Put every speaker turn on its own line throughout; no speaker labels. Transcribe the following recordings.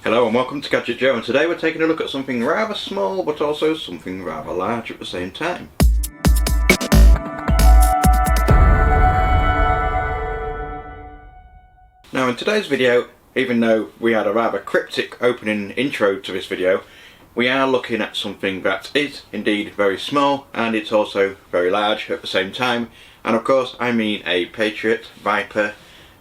Hello and welcome to Gadget Joe, and today we're taking a look at something rather small but also something rather large at the same time. Now in today's video, even though we had a rather cryptic opening intro to this video, we are looking at something that is indeed very small and it's also very large at the same time, and of course I mean a Patriot Viper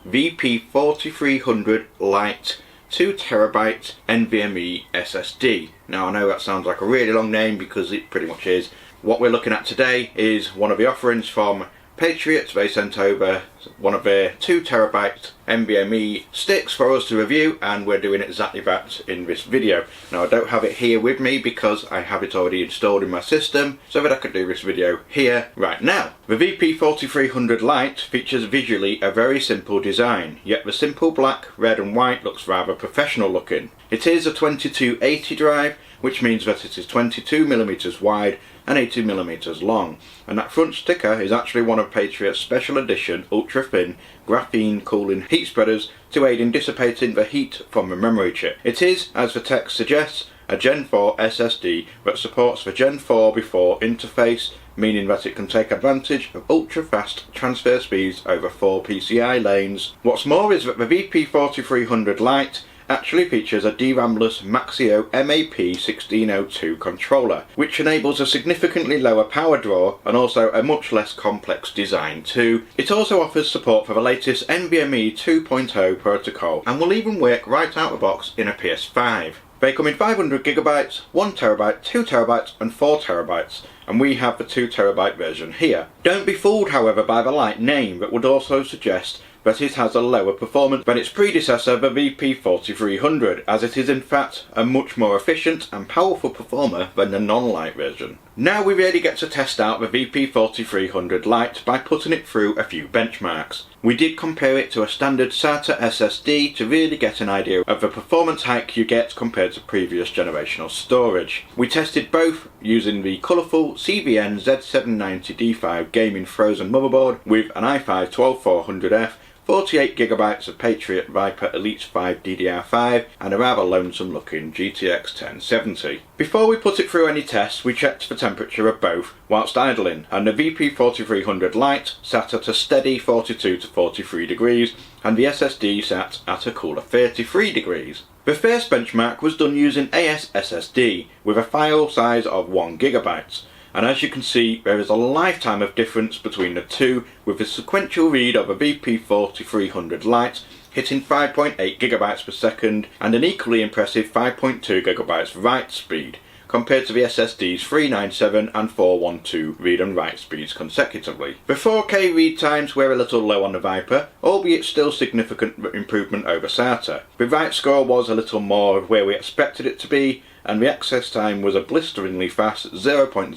VP4300 Lite 2TB NVMe SSD. Now I know that sounds like a really long name because it pretty much is. What we're looking at today is one of the offerings from Patriot. They sent over one of their 2TB NVMe sticks for us to review, and we're doing exactly that in this video. Now I don't have it here with me because I have it already installed in my system so that I could do this video here right now. The VP4300 Lite features visually a very simple design, yet the simple black, red and white looks rather professional looking. It is a 2280 drive, which means that it is 22mm wide and 80mm long, and that front sticker is actually one of Patriot's special edition ultra thin graphene cooling heat spreaders to aid in dissipating the heat from the memory chip. It is, as the text suggests, a Gen 4 SSD that supports the Gen 4 before interface, meaning that it can take advantage of ultra fast transfer speeds over 4 PCI lanes. What's more is that the VP4300 Lite actually features a DRAM-less Maxio MAP1602 controller, which enables a significantly lower power draw and also a much less complex design too. It also offers support for the latest NVMe 2.0 protocol and will even work right out of the box in a PS5. They come in 500GB, 1TB, 2TB and 4TB, and we have the 2TB version here. Don't be fooled however by the Lite name, that would also suggest that it has a lower performance than its predecessor, the VP4300, as it is in fact a much more efficient and powerful performer than the non-Lite version. Now we really get to test out the VP4300 Lite by putting it through a few benchmarks. We did compare it to a standard SATA SSD to really get an idea of the performance hike you get compared to previous generational storage. We tested both using the colourful CVN Z790D5 gaming frozen motherboard with an i5-12400F, 48GB of Patriot Viper Elite 5 DDR5 and a rather lonesome looking GTX 1070. Before we put it through any tests, we checked the temperature of both whilst idling, and the VP4300 Lite sat at a steady 42 to 43 degrees and the SSD sat at a cooler 33 degrees. The first benchmark was done using ASSD with a file size of 1GB. And as you can see, there is a lifetime of difference between the two, with the sequential read of a VP4300 Lite hitting 5.8GB per second and an equally impressive 5.2GB write speed, compared to the SSD's 397 and 412 read and write speeds consecutively. The 4K read times were a little low on the Viper, albeit still significant improvement over SATA. The write score was a little more of where we expected it to be, and the access time was a blisteringly fast 0.03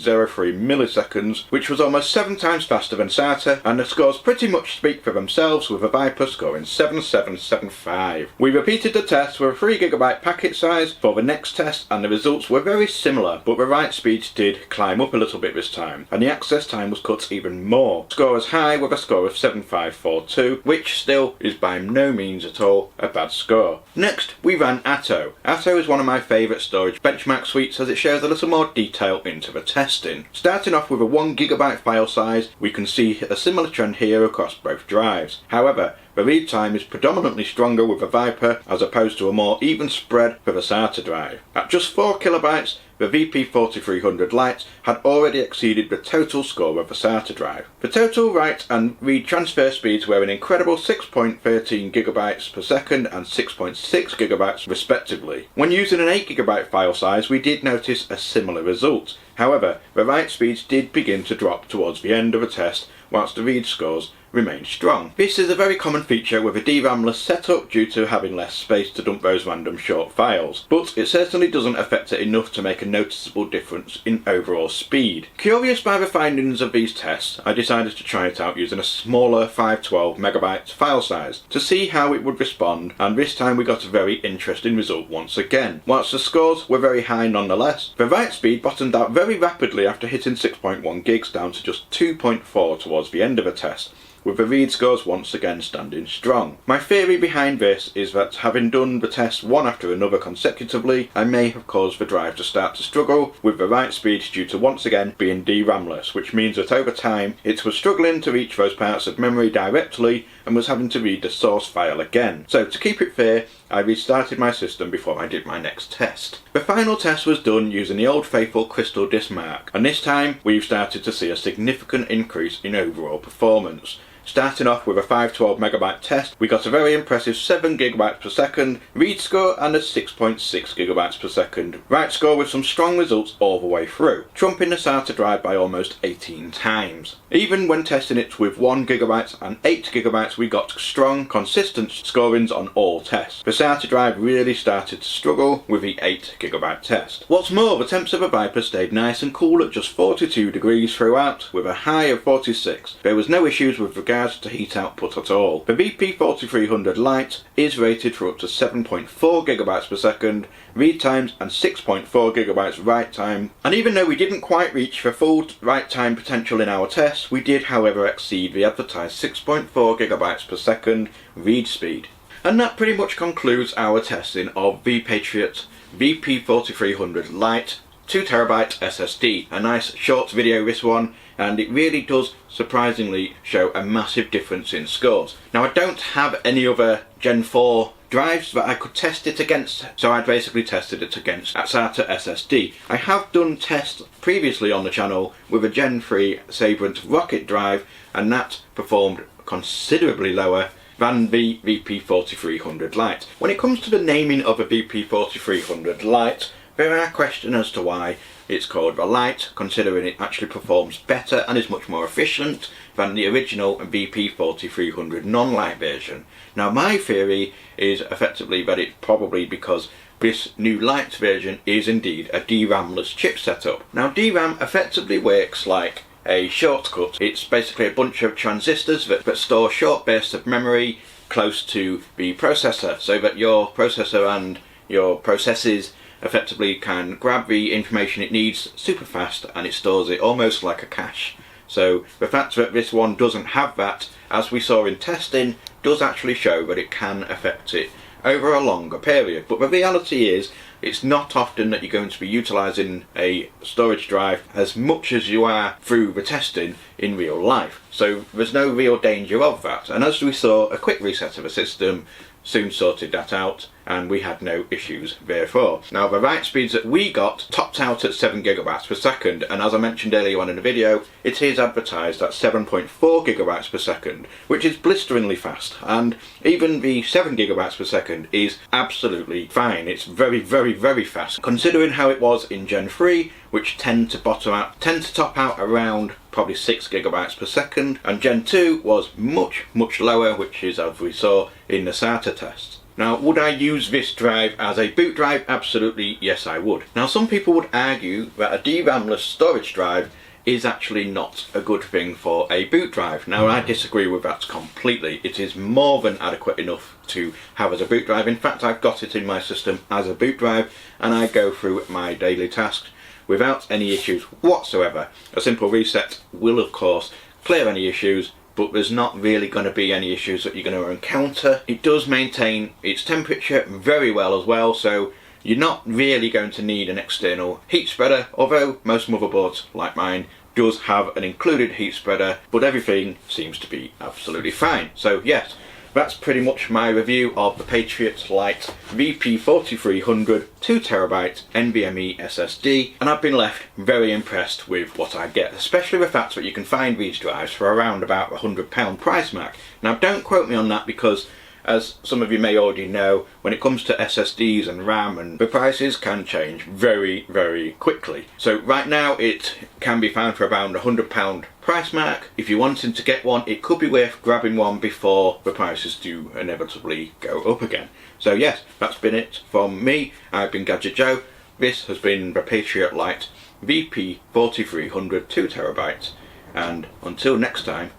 milliseconds, which was almost 7 times faster than SATA, and the scores pretty much speak for themselves, with the Viper scoring 7775. We repeated the test with a 3GB packet size for the next test, and the results were very similar, but the write speeds did climb up a little bit this time, and the access time was cut even more. Score was high with a score of 7542, which still is by no means at all a bad score. Next, we ran Atto. Atto is one of my favourite storage benchmark suites as it shares a little more detail into the testing. Starting off with a 1GB file size, we can see a similar trend here across both drives. However, the read time is predominantly stronger with the Viper as opposed to a more even spread for the SATA drive. At just 4KB, the VP4300 Lite had already exceeded the total score of the SATA drive. The total write and read transfer speeds were an incredible 6.13GB per second and 6.6GB respectively. When using an 8GB file size, we did notice a similar result. However, the write speeds did begin to drop towards the end of the test, whilst the read scores remain strong. This is a very common feature with a DRAM-less setup due to having less space to dump those random short files, but it certainly doesn't affect it enough to make a noticeable difference in overall speed. Curious by the findings of these tests, I decided to try it out using a smaller 512MB file size to see how it would respond, and this time we got a very interesting result once again. Whilst the scores were very high nonetheless, the write speed bottomed out very rapidly after hitting 6.1 gigs down to just 2.4 towards the end of the test, with the read scores once again standing strong. My theory behind this is that having done the tests one after another consecutively, I may have caused the drive to start to struggle with the write speeds due to once again being DRAM-less, which means that over time it was struggling to reach those parts of memory directly and was having to read the source file again. So to keep it fair, I restarted my system before I did my next test. The final test was done using the old faithful crystal disk mark, and this time we've started to see a significant increase in overall performance. Starting off with a 512MB test, we got a very impressive 7GB per second read score and a 6.6GB per second write score, with some strong results all the way through, trumping the SATA drive by almost 18 times. Even when testing it with 1GB and 8GB, we got strong, consistent scorings on all tests. The SATA drive really started to struggle with the 8GB test. What's more, the temps of the Viper stayed nice and cool at just 42 degrees throughout, with a high of 46. There was no issues with regards to heat output at all. The VP4300 Lite is rated for up to 7.4GB per second read times and 6.4GB write time, and even though we didn't quite reach the full write time potential in our tests, we did however exceed the advertised 6.4GB per second read speed. And that pretty much concludes our testing of the Patriot VP4300 Lite 2TB SSD. A nice short video this one, and it really does surprisingly show a massive difference in scores. Now I don't have any other Gen 4 drives that I could test it against, so I basically tested it against a SATA SSD. I have done tests previously on the channel with a Gen 3 Sabrent Rocket drive, and that performed considerably lower than the VP4300 Lite. When it comes to the naming of a VP4300 Lite, there are questions as to why it's called the Lite, considering it actually performs better and is much more efficient than the original VP4300 non-Lite version. Now my theory is effectively that it's probably because this new Lite version is indeed a DRAM-less chip setup. Now DRAM effectively works like a shortcut. It's basically a bunch of transistors that store short bursts of memory close to the processor, so that your processor and your processes effectively can grab the information it needs super fast, and it stores it almost like a cache. So the fact that this one doesn't have that, as we saw in testing, does actually show that it can affect it over a longer period. But the reality is, it's not often that you're going to be utilising a storage drive as much as you are through the testing in real life. So there's no real danger of that. And as we saw, a quick reset of the system soon sorted that out, and we had no issues therefore. Now the write speeds that we got topped out at 7GB per second, and as I mentioned earlier on in the video, it is advertised at 7.4GB per second, which is blisteringly fast, and even the 7GB per second is absolutely fine. It's very, very, very fast, considering how it was in Gen 3, which tend to top out around probably 6GB per second, and Gen 2 was much, much lower, which is as we saw in the SATA tests. Now, would I use this drive as a boot drive? Absolutely, yes I would. Now, some people would argue that a DRAM-less storage drive is actually not a good thing for a boot drive. Now, I disagree with that completely. It is more than adequate enough to have as a boot drive. In fact, I've got it in my system as a boot drive, and I go through my daily tasks without any issues whatsoever. A simple reset will, of course, clear any issues, but there's not really going to be any issues that you're going to encounter. It does maintain its temperature very well as well, so you're not really going to need an external heat spreader, although most motherboards, like mine, does have an included heat spreader, but everything seems to be absolutely fine. So yes, that's pretty much my review of the Patriot Lite VP4300 2TB NVMe SSD, and I've been left very impressed with what I get, especially the fact that you can find these drives for around about the £100 price mark. Now don't quote me on that, because as some of you may already know, when it comes to SSDs and RAM, and the prices can change very, very quickly. So right now it can be found for around £100 price mark. If you're wanting to get one, it could be worth grabbing one before the prices do inevitably go up again. So yes, that's been it from me. I've been Gadget Joe. This has been the Patriot Lite VP4300 2TB, and until next time,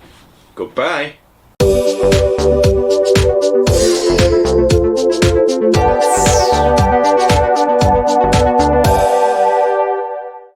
goodbye.